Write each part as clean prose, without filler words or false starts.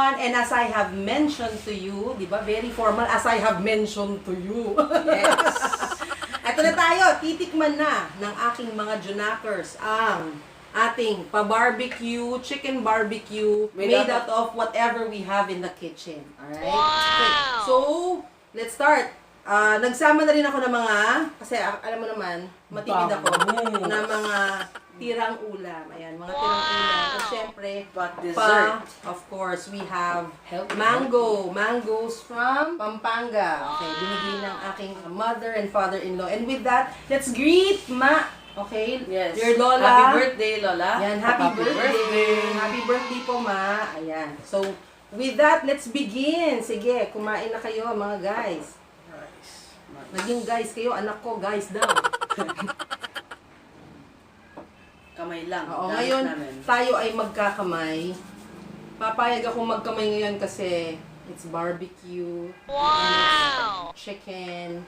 everyone. And as I have mentioned to you, di ba? Very formal, as I have mentioned to you. Yes. Ito na tayo, titikman na ng aking mga junakers ang ating pa-barbecue, chicken barbecue, made out of whatever we have in the kitchen. Alright? Okay. So, let's start. Nagsama na rin ako ng mga, kasi alam mo naman, matipid ako, ng mga tirang ulam. Ayan, mga tirang ulam. At syempre, dessert. of course, we have mangoes from Pampanga. Okay, binigay ng aking mother and father-in-law. And with that, let's greet Ma. Okay, Yes. your Lola. Happy birthday, Lola. Yan, happy birthday. Happy birthday po, Ma. Ayan. So, with that, let's begin. Sige, kumain na kayo, mga guys. Naging guys kayo, anak ko, guys daw. Kamay lang. Oo, gamit ngayon, namin. tayo ay magkakamay. Papayag akong magkamay ngayon kasi it's barbecue. Wow! It's chicken.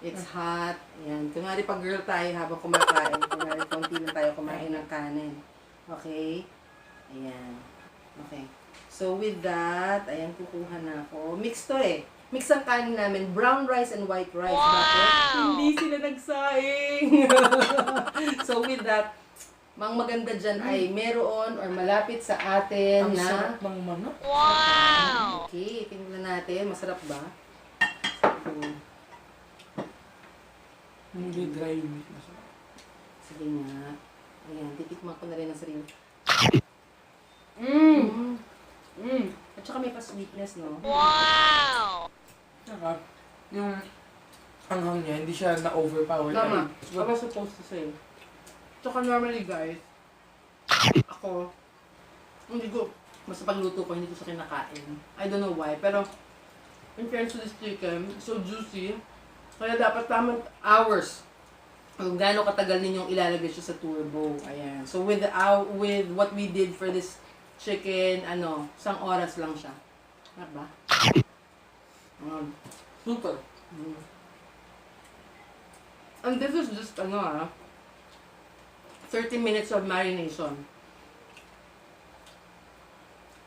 It's hot. Ayan. Kunwari pag girl tayo habang kumakain. Kunwari konti lang tayo kumain ng kanin. Okay? Ayan. Okay. So with that, ayan, kukuha na ako. Mix to eh. Mix ang kanin namin, brown rice and white rice. Wow! Bakit? Hindi sila nagsaing. So with that, mang maganda dyan ay meron or malapit sa atin Ang na... sarap ng manok. Wow! Okay, tingnan natin. Masarap ba? So, Hindi dry meat na sarap. sige nga. Ayan, titikman ko na rin ang sarili. At saka may pa-sweetness, no? Wow! Saka, yung anghang niya, hindi siya na-overpower. Tama. Ay, I was supposed to say. Tsaka normally, guys, ako, hindi ko, basta pagluto ko, hindi ko siya kinakain. I don't know why, pero in fairness to this chicken, so juicy, kaya dapat tamang hours kung gaano katagal ninyong ilalagay siya sa turbo. Ayan. So with what we did for this chicken, isang oras lang siya. Ano ba? super. And this is just 30 minutes of marination.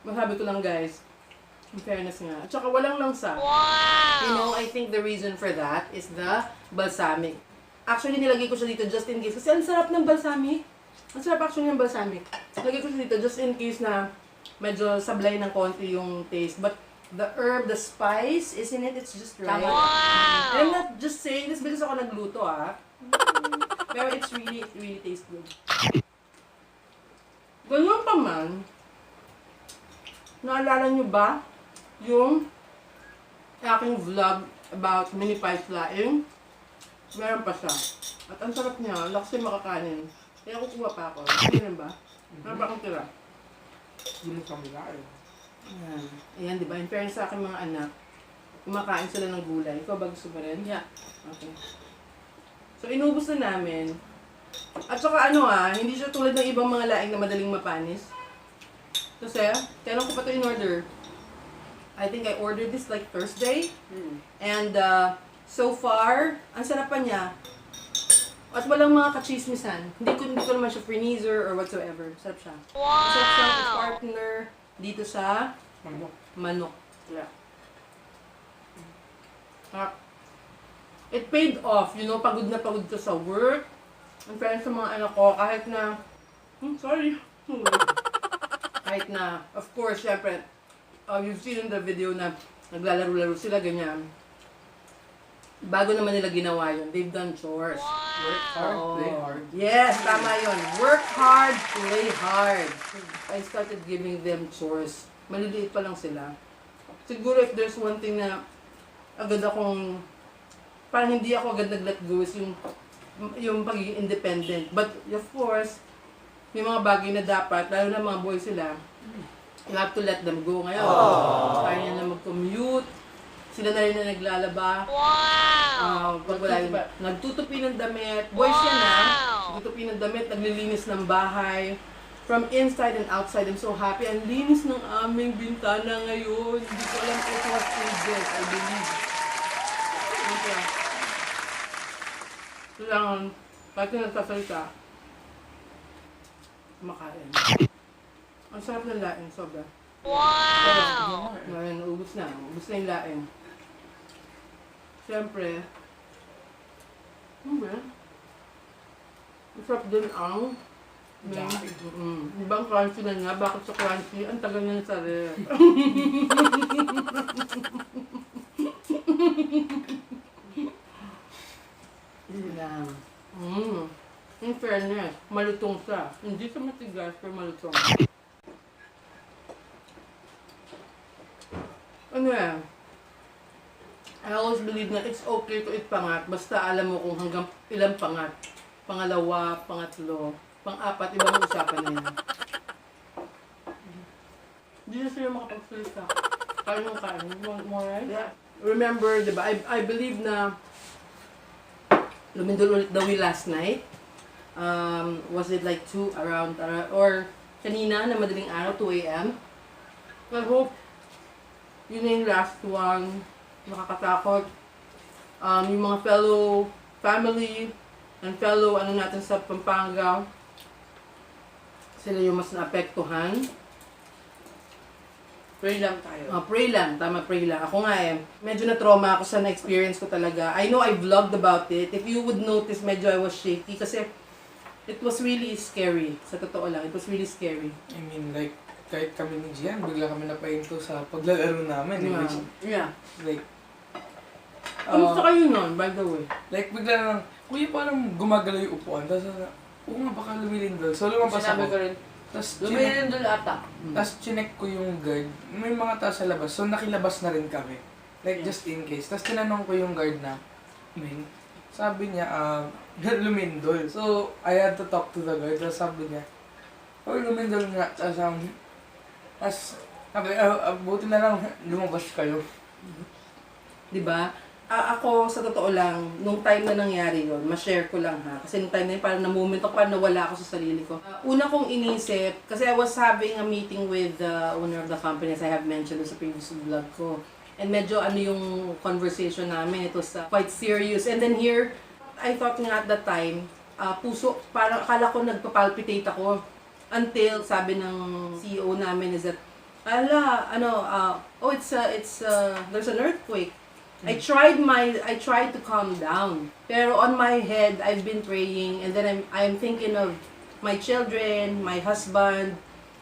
Masabi ko lang, guys, in fairness nga. At saka walang langsa. Wow! You know, I think the reason for that is the balsamic. Actually, nilagay ko siya dito just in case. Kasi ang sarap ng balsamic. Ang sarap actually ng balsamic. Nilagay ko siya dito just in case na medyo sablay ng konti yung taste. But the herb, the spice, isn't it? It's just right. Wow! And I'm not just saying this because ako nagluto, Pero it really tastes good. Ganun pa man, naalala nyo ba yung aking vlog about mini pie flying? Meron pa siya. At ang sarap niya, lakas yung makakanin. Kaya kukuha pa ako. Hindi ba? Meron pa akong tira. Hindi mo kami kain. Ayan. Ayan, di ba? In fairness sa aking mga anak, kumakain sila ng gulay. Ikaw ba gusto mo rin? Yeah. Okay. So, inubos na namin. At saka hindi siya tulad ng ibang mga laing na madaling mapanis. Kasi, kailan ko pa ito in-order? I think I ordered this like Thursday. And so far, ang sarap pa niya. At walang mga kachismisan. Hindi ko naman siya freezer or whatsoever. Sarap siya. Wow! Sarap siya partner dito sa manok. Yeah. It paid off, pagod na pagod ka sa work. Ang friends sa mga anak ko, kahit na, kahit na, of course, syempre, you've seen in the video na naglalaro-laro sila, ganyan. Bago naman nila ginawa yun, they've done chores. Work hard, play hard. Yes, tama yun. Work hard, play hard. I started giving them chores. Maliliit pa lang sila. Siguro if there's one thing na agad akong, parang hindi ako agad nag-let go is yung pagiging independent. But of course, may mga bagay na dapat, lalo na mga boys sila, you have to let them go ngayon. Kaya na mag-commute. Sila na rin na naglalaba. Wow! Pag wala yun, nagtutupi ng damit. Boys yan nagtutupi ng damit, naglilinis ng bahay. From inside and outside, I'm so happy. Ang linis ng aming bintana ngayon. Hindi ko alam kung it was ages, I believe. Okay. Kailangan, kahit na nagsasalita, kumakain. Ang sarap ng laing, sobra. Wow! Ngayon, ubus na. Ubus na yung laing. Siyempre, ano ba? Masarap din ang Jacket. Ibang crunchy na nga. Bakit sa crunchy? Ang tagal na sa ref. Hindi lang. In fairness, malutong siya. Hindi siya matigas, pero malutong. Ano yan? I always believe na it's okay to eat pangat, basta alam mo kung hanggang ilang pangat. Pangalawa, pangatlo, pang-apat, ibang usapan na yan. Hindi na sila makapagsalita. Kain ng kain. More right? Yeah. Remember, di ba, I believe na lumindol ulit daw last night. Was it like 2 around, or kanina na madaling araw, 2 a.m.? I hope yun na yung last one. Nakakatakot. Yung mga fellow family and fellow natin sa Pampanga, sila yung mas naapektuhan. Pray lang tayo. Pray lang. Tama, pray lang. Ako nga medyo na-trauma ako sa na-experience ko talaga. I know I vlogged about it. If you would notice, medyo I was shaky kasi it was really scary. Sa totoo lang, it was really scary. I mean, like, kahit kami ni Gian, bigla kami napahinto sa paglalaro namin. Yeah. Like, Kamusta kayo nun, by the way? like, bigla lang, kuya, parang gumagalaw yung upuan. Tapos, oo nga, baka lumilindol. So, lumabas Sinabi ako. ko rin, Tapos, lumilindol ata. chinek ko yung guard. May mga tao sa labas. So, nakilabas na rin kami. Like, just in case. Tapos, tinanong ko yung guard na, sabi niya, lumindol. So, I had to talk to the guard. Tapos, sabi niya, oh, lumindol nga. Tapos, sabi, buti na lang lumabas kayo. Diba? Ako, sa totoo lang, nung time na nangyari yun, ma-share ko lang ha. Kasi nung time na yun, parang na-moment ako, parang nawala ako sa sarili ko. Una kong inisip, kasi I was having a meeting with the owner of the company, as I have mentioned sa previous vlog ko. And medyo yung conversation namin, it was quite serious. And then here, I thought nga at that time, puso, parang akala ko nagpapalpitate ako. Until, sabi ng CEO namin is that, there's an earthquake. I tried to calm down. Pero on my head, I've been praying, and then I'm thinking of my children, my husband,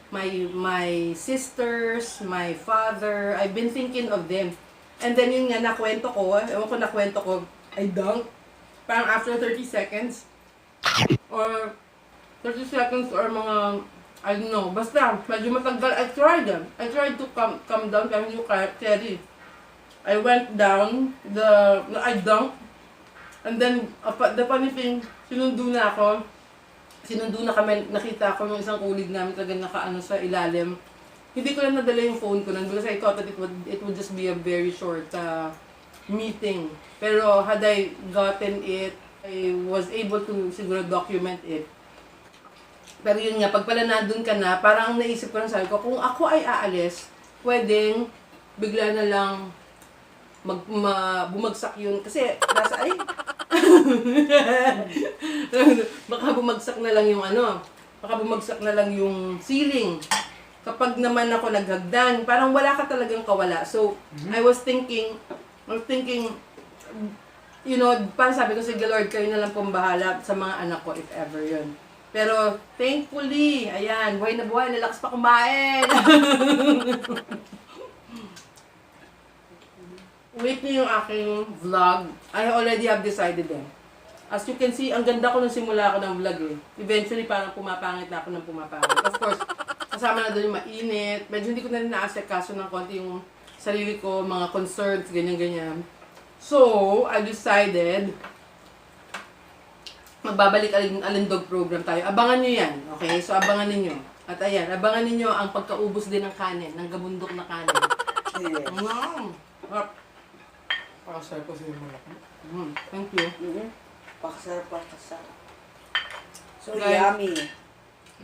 my sisters, my father. I've been thinking of them. And then yun nga, nakwento ko, I dunked. Parang after 30 seconds, or 30 seconds, or mga, I don't know, basta, medyo matagal. I tried to calm down, kaya hindi ko carry. I went down, I dunked, and then, the funny thing, sinundo na kami, nakita ko yung isang kulig namin talaga nakaano sa ilalim. Hindi ko lang nadala yung phone ko nun because I thought that it would just be a very short meeting. Pero had I gotten it, I was able to siguro document it. Pero yun nga, pag pala nandun ka na, parang naisip ko lang, sabi ko, kung ako ay aalis, pwedeng bigla na lang bumagsak yun. Kasi, baka bumagsak na lang yung ceiling. Kapag naman ako naghagdan, parang wala ka talagang kawala. So, I was thinking, parang sabi ko, sige Lord, kayo na lang pong bahala sa mga anak ko, if ever yun. Pero, thankfully, ayan, buhay na buhay, lalakas pa kumain. Wait niyo yung aking vlog. I already have decided eh. As you can see, ang ganda ko nung simula ko ng vlog eh. Eventually, parang pumapangit na ako ng pumapangit. Of course, kasama na doon yung mainit. Medyo hindi ko na rin naasikaso ng konti yung sarili ko, mga concerns, ganyan-ganyan. So, I decided, magbabalik alindog program tayo. Abangan nyo yan, okay? So, abangan ninyo. At ayan, abangan ninyo ang pagkaubos din ng kanin, ng gabundok na kanin. Yes. Pakasarap ko sa yung mga. Thank you. Pakasarap. So, Guys, yummy.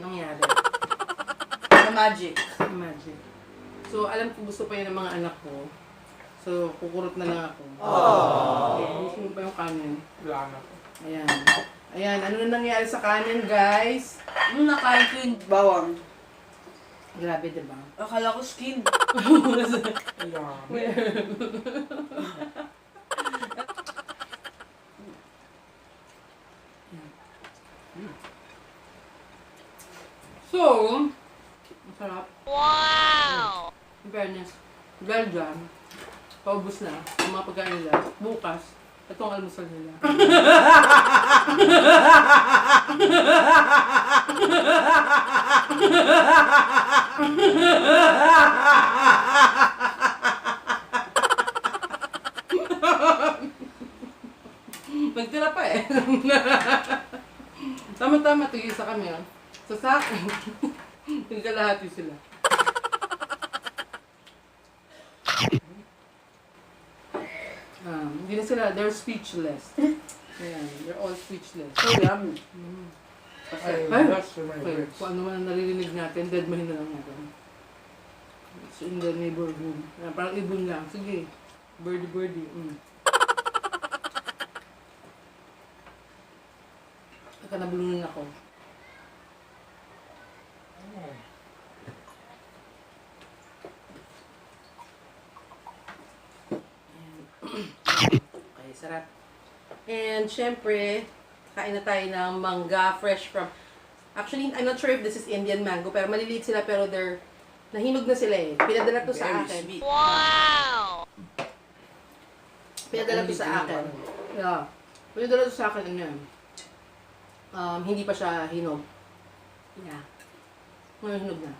Nangyari. The magic. Magic. So, alam ko gusto pa yun ng mga anak ko. So, kukurot na lang ako. Okay, gusto mo pa yung kanin. Wala na po. Ayan. Ayan, ano na nangyari sa kanin, guys? Nung nakain ko yung bawang. Grabe, diba? Akala ko skin. Yummy. So, masarap. Wow! In fairness, dahil dyan, paubos na ang mga pagkain nila. Bukas, itong almusal nila. Nagtira pa eh. Tama-tama, tigisa kami ah. So sa akin, nagkalahati sila. Hindi na sila, they're speechless. Ayan, they're all speechless. So yummy. Ay, Ay, that's for my okay, words. kung ano man ang naririnig natin, dead man na lang natin. It's in the neighborhood. Ayan, parang ibon lang. Sige, birdie. Saka nabulunan ako. Okay, sarap. And syempre, kain na tayo ng mangga fresh from... Actually, I'm not sure if this is Indian mango, pero maliliit sila, pero nahinog na sila eh. Pinadala to sa Very akin. sweet. Wow! Pinadala to sa akin. Yeah. Pinadala to sa akin, ano yan. Hindi pa siya hinog. Yeah. Ngayon hinog na.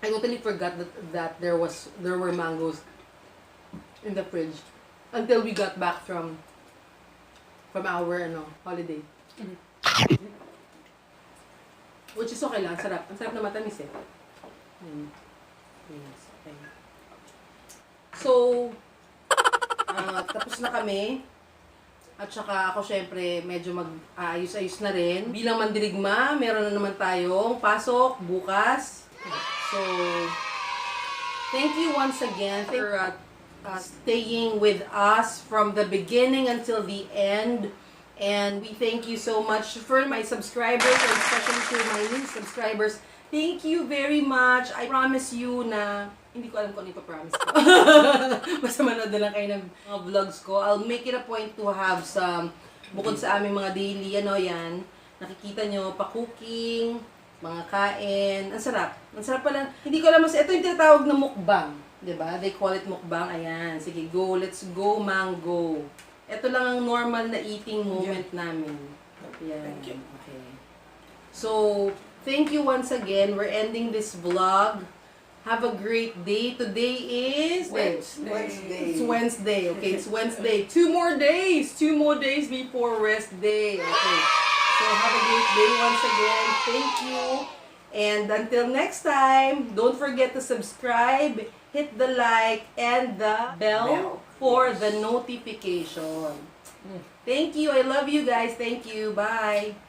I totally forgot that there were mangoes in the fridge until we got back from our holiday. Which is okay lang, sarap. Ang sarap na matamis eh. Yes, okay. So, tapos na kami. At saka ako syempre medyo mag-aayos-ayos na rin. Bilang mandirigma, meron na naman tayong pasok bukas. So, thank you once again for staying with us from the beginning until the end. And we thank you so much for my subscribers and especially for my new subscribers. Thank you very much. I promise you na, hindi ko alam kung ano ipapromise ko. Basta manood na lang kayo ng mga vlogs ko. I'll make it a point to have some, bukod sa aming mga daily, yan, nakikita nyo, pa-cooking, mga kain. Ang sarap. Ang sarap pala. Hindi ko alam mas, ito yung tinatawag na mukbang. Diba? They call it mukbang. Ayan. Sige, go. Let's go, mango. Ito lang ang normal na eating moment namin. Yan. Thank you. Okay. So, thank you once again. We're ending this vlog. Have a great day. Today is Wednesday. It's Wednesday. Okay, it's Wednesday. 2 more days. 2 more days before rest day. Okay. So have a great day once again. Thank you. And until next time, don't forget to subscribe, hit the like, and the bell for the notification. Thank you. I love you guys. Thank you. Bye.